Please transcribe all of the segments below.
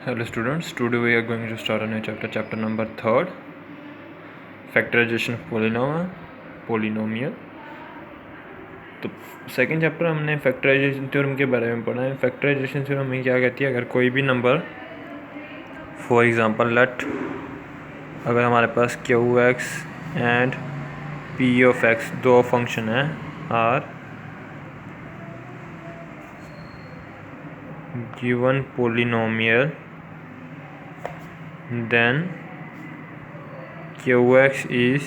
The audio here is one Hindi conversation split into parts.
Hello students, today we are going to start a new chapter number 3, factorization of polynomial। तो सेकंड चैप्टर हमने फैक्टराइजेशन थ्योरम के बारे में पढ़ा है। फैक्टराइजेशन थ्योरम में क्या कहती है, अगर कोई भी नंबर फॉर एग्जांपल लेट अगर हमारे पास q x and p of x दो फंक्शन हैं are given polynomial then qx is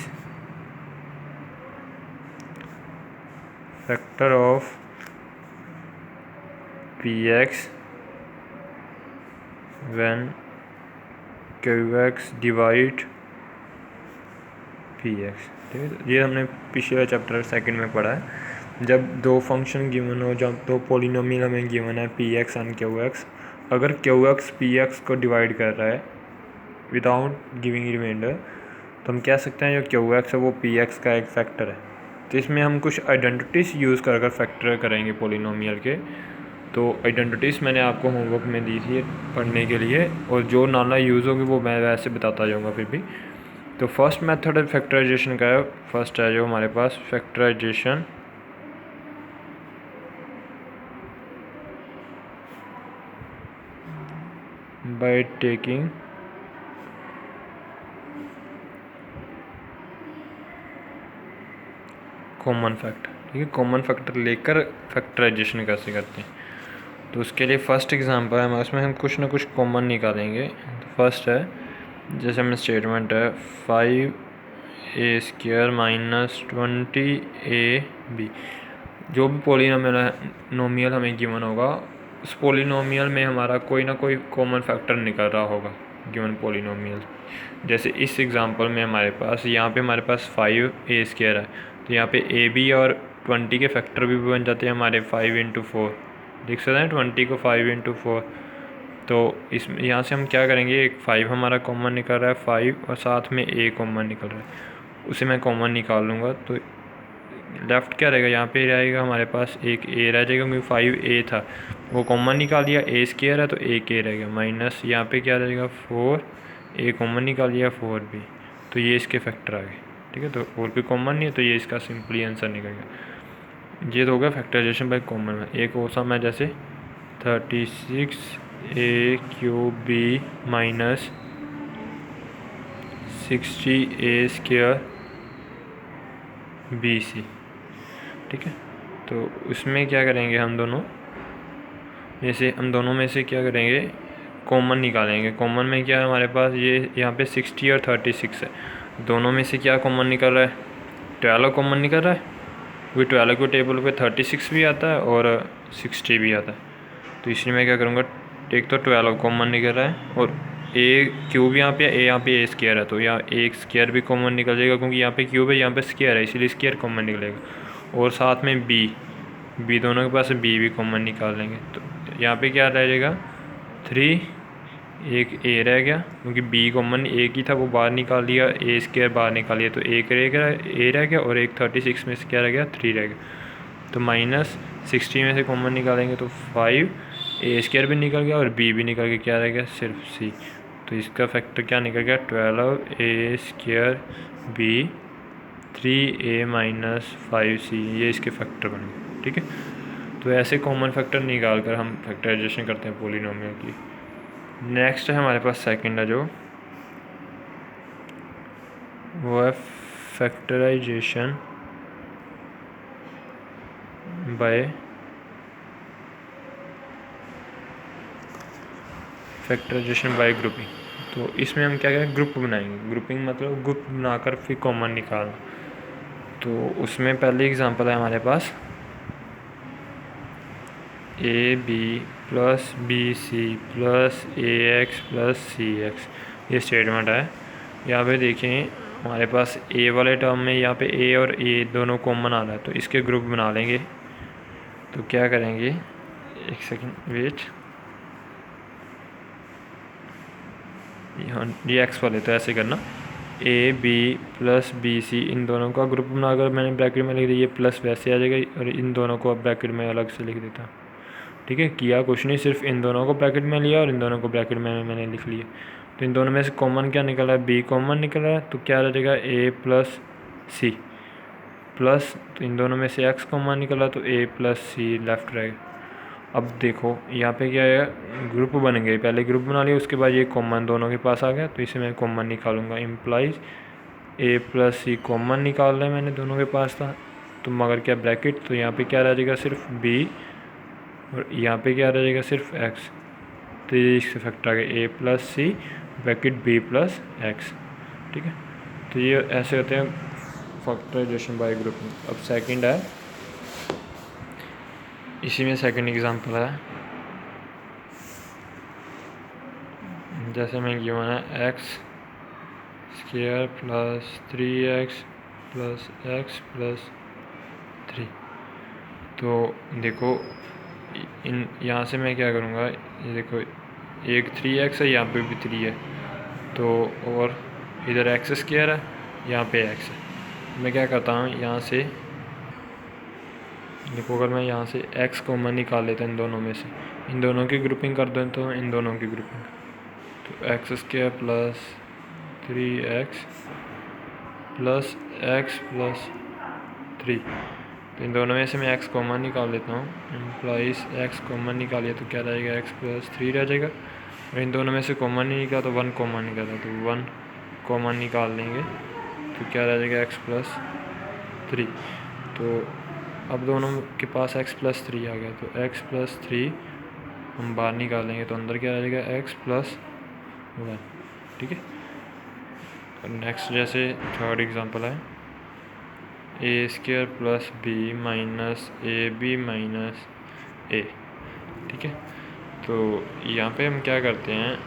factor of px when qx divide px। ठीक है, ये हमने पिछले चैप्टर सेकंड में पढ़ा है। जब दो फंक्शन गिवन हो, जब दो पोलिनोमियल हमें गिवन है px एंड qx, अगर qx px को डिवाइड कर रहा है विदाउट गिविंग रिमाइंडर, तो हम कह सकते हैं जो क्यू एक्स है वो पी एक्स का एक फैक्टर है। तो इसमें हम कुछ आइडेंटिटीज़ यूज़ कर फैक्टर करेंगे पोलिनोमियल के। तो आइडेंटिटीज़ मैंने आपको होमवर्क में दी थी पढ़ने के लिए, और जो नाना यूज़ होगी वो मैं वैसे बताता जाऊँगा फिर भी। तो फर्स्ट मेथड फैक्टराइजेशन का है, फर्स्ट है जो हमारे पास factorization by taking common factor. ठीक है, कॉमन फैक्टर लेकर फैक्टराइजेशन कैसे करते हैं, तो उसके लिए फर्स्ट एग्जांपल है, उसमें हम कुछ ना कुछ कॉमन निकालेंगे। तो फर्स्ट है, जैसे हमें स्टेटमेंट है 5a² माइनस 20ab। जो भी पोलिनोमियल हमें गिवन होगा, उस पोलिनोमियल में हमारा कोई ना कोई कॉमन फैक्टर निकल रहा होगा गिवन पोलिनोमियल। जैसे इस एग्जांपल में हमारे पास यहाँ पे हमारे पास 5a² है, तो यहाँ पे ए बी और 20 के फैक्टर भी बन जाते हैं हमारे 5 × 4। देख सकते हैं 20 को 5 × 4। तो इस यहाँ से हम क्या करेंगे, एक 5 हमारा कॉमन निकल रहा है 5, और साथ में ए कॉमन निकल रहा है, उसे मैं कॉमन निकाल लूँगा। तो लेफ़्ट क्या रहेगा, यहाँ पे रहेगा हमारे पास एक ए रह जाएगा, क्योंकि 5a था वो कॉमन निकाल दिया, a² है तो एक ए रहेगा, माइनस यहाँ पे क्या रहेगा 4, ए कॉमन निकाल लिया 4b। तो ये इसके फैक्टर आ गए। ठीक है, तो और भी कॉमन नहीं है, तो ये इसका सिंपली आंसर निकल गया। ये तो होगा फैक्टराइजेशन बाय कॉमन में। एक और सम है जैसे 36a³ माइनस 60a² bc। ठीक है, तो उसमें क्या करेंगे, हम दोनों में से क्या करेंगे, कॉमन निकालेंगे। कॉमन में क्या है हमारे पास, ये यहाँ पे 60 और 36 है, दोनों में से क्या कॉमन निकल रहा है, 12 कॉमन निकल रहा है, क्योंकि 12 के टेबल पे 36 भी आता है और 60 भी आता है। तो इसलिए मैं क्या करूँगा, एक तो 12 कॉमन निकल रहा है, और ए क्यूब यहाँ पे a² है, तो यहाँ a² भी कॉमन निकल जाएगा, क्योंकि यहाँ पे क्यूब है यहाँ पे स्क्वायर है, इसीलिए स्क्वायर कॉमन निकलेगा। और साथ में बी दोनों के पास बी भी कॉमन निकाल लेंगे। तो यहाँ पे क्या रह जाएगा 3, एक ए रह गया, क्योंकि बी कॉमन एक ही था वो बाहर निकाल लिया, a² बाहर निकाल लिया, तो एक ए रह गया, और एक 36 में से क्या रह गया 3 रह गया। तो माइनस 60 में से कॉमन निकालेंगे तो 5, a² भी निकल गया और b भी निकल गया, क्या रह गया सिर्फ c। तो इसका फैक्टर क्या निकल गया 12a² b 3a minus 5c, ये इसके फैक्टर बन गए। ठीक है, तो ऐसे कॉमन फैक्टर निकाल कर हम फैक्टराइजेशन करते हैं पोलिनोमियल की। नेक्स्ट है हमारे पास सेकंड है जो वो है फैक्टराइजेशन बाय ग्रुपिंग। तो इसमें हम क्या करें, ग्रुप बनाएंगे। ग्रुपिंग मतलब ग्रुप बनाकर फिर कॉमन निकालना। तो उसमें पहले एग्जांपल है हमारे पास ab plus bc plus ax plus cx, ये स्टेटमेंट है। यहाँ पे देखें हमारे पास a वाले टर्म में यहाँ पे a और a दोनों कॉमन आ रहा है, तो इसके ग्रुप बना लेंगे। तो क्या करेंगे, एक सेकंड वेट, ये एक्स वाले तो ऐसे करना, a b plus b c, इन दोनों का ग्रुप बनाकर मैंने ब्रैकेट में लिख दिया, ये प्लस वैसे आ जाएगा, और इन दोनों को अब ब्रैकेट में अलग से लिख देता। ठीक है, किया कुछ नहीं, सिर्फ इन दोनों को ब्रैकेट में लिया और इन दोनों को ब्रैकेट में मैंने लिख लिया। तो इन दोनों में से कॉमन क्या निकला है, बी कॉमन निकल रहा है, तो क्या रहेगा ए प्लस सी प्लस, तो इन दोनों में से एक्स कॉमन निकला तो ए प्लस सी लेफ्ट रहेगा। अब देखो यहाँ पे क्या है, ग्रुप बन गए, पहले ग्रुप बना लिया, उसके बाद ये कॉमन दोनों के पास आ गया, तो इसे मैं कॉमन निकालूंगा। इम्प्लाइज ए प्लस सी कॉमन निकाल रहा है मैंने, दोनों के पास था, तो मगर क्या ब्रैकेट, तो यहाँ पे क्या रह जाएगा सिर्फ बी और यहाँ पे क्या रह जाएगा सिर्फ एक्स। तो ये इससे फैक्टर आ गया ए प्लस सी ब्रैकेट बी प्लस एक्स। ठीक है, तो ये ऐसे होते हैं फैक्टराइजेशन बाय ग्रुपिंग। अब सेकंड है, इसी में सेकंड एग्जांपल है, जैसे मैं गिवन है x square plus 3x plus x plus 3। तो देखो इन यहाँ से मैं क्या करूँगा, ये देखो एक 3x है, यहाँ पे भी 3 है, तो और इधर एक्स स्क्वायर है, यहाँ पे x है। मैं क्या करता हूँ यहाँ से, देखो अगर मैं यहाँ से x कॉमन निकाल लेता हूँ इन दोनों में से, इन दोनों की ग्रुपिंग कर दूँ तो इन दोनों की ग्रुपिंग, तो x square plus 3x plus x plus 3, तो इन दोनों में से मैं x कॉमन निकाल लेता हूँ। इम्प्लाइज x कॉमन निकालिए तो क्या रहेगा, x प्लस 3 रह जाएगा, और इन दोनों में से कॉमन नहीं निकाला तो 1 कॉमन निकाला, तो 1 कॉमन निकाल लेंगे तो क्या रह जाएगा x प्लस 3। तो अब दोनों के पास x प्लस 3 आ गया, तो x प्लस 3 हम बाहर निकालेंगे तो अंदर क्या रह जाएगा x प्लस 1। ठीक है, नेक्स्ट जैसे थर्ड एग्जांपल है, a square plus B minus A b minus a. ठीक है, तो यहाँ पे हम क्या करते हैं,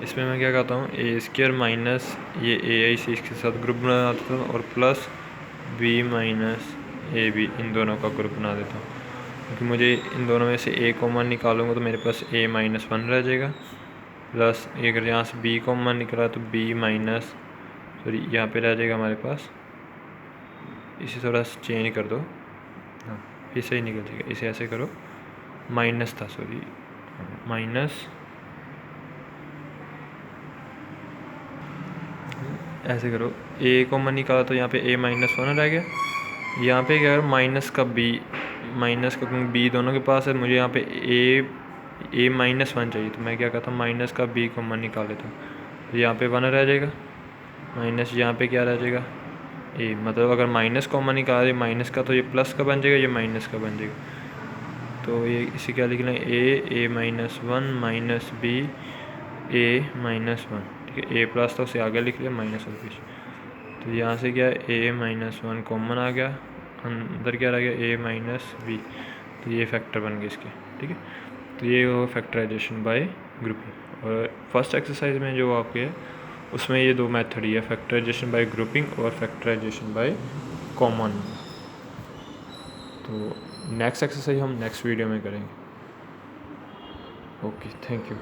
इसमें मैं क्या करता हूँ, ए स्क्वायर माइनस ये ए आई सी इसके साथ ग्रुप बना देता हूँ, और प्लस बी माइनस ए बी इन दोनों का ग्रुप बना देता हूँ, क्योंकि मुझे इन दोनों में से ए कॉमन निकालूंगा तो मेरे पास ए माइनस 1 रह जाएगा, प्लस अगर यहाँ से बी कॉमन निकला तो बी माइनस, सॉरी यहाँ पे रह जाएगा हमारे पास, इसे थोड़ा चेंज कर दो, हाँ ये सही निकल जाएगा, इसे ऐसे करो, माइनस था सॉरी, माइनस ऐसे करो, ए कॉमन निकाला तो यहाँ पे ए माइनस 1 रह गया, यहाँ पे क्या माइनस का बी, माइनस का बी दोनों के पास है, मुझे यहाँ पे ए माइनस 1 चाहिए, तो मैं क्या करता हूँ माइनस का बी कॉमन निकाल लेता हूँ, तो यहाँ पे 1 रह जाएगा, माइनस यहाँ पे क्या रह जाएगा ए, मतलब अगर माइनस कॉमन निकाल रहे माइनस का तो ये प्लस का बन जाएगा, ये माइनस का बन जाएगा, तो ये इसे क्या लिख लें, ए माइनस 1 माइनस बी ए माइनस 1। ठीक है, ए प्लस तो उसे आगे लिख लिया, माइनस और पीछे, तो यहाँ से क्या ए माइनस 1 कॉमन आ गया, अंदर क्या रह गया ए माइनस बी, तो ये फैक्टर बन गए इसके। ठीक है, तो ये हो फैक्टराइजेशन बाय ग्रुपिंग। और फर्स्ट एक्सरसाइज में जो आपके है उसमें ये दो मेथड ही है, फैक्टराइजेशन बाय ग्रुपिंग और फैक्टराइजेशन बाय कॉमन। तो नेक्स्ट एक्सरसाइज हम नेक्स्ट वीडियो में करेंगे। Okay, thank you.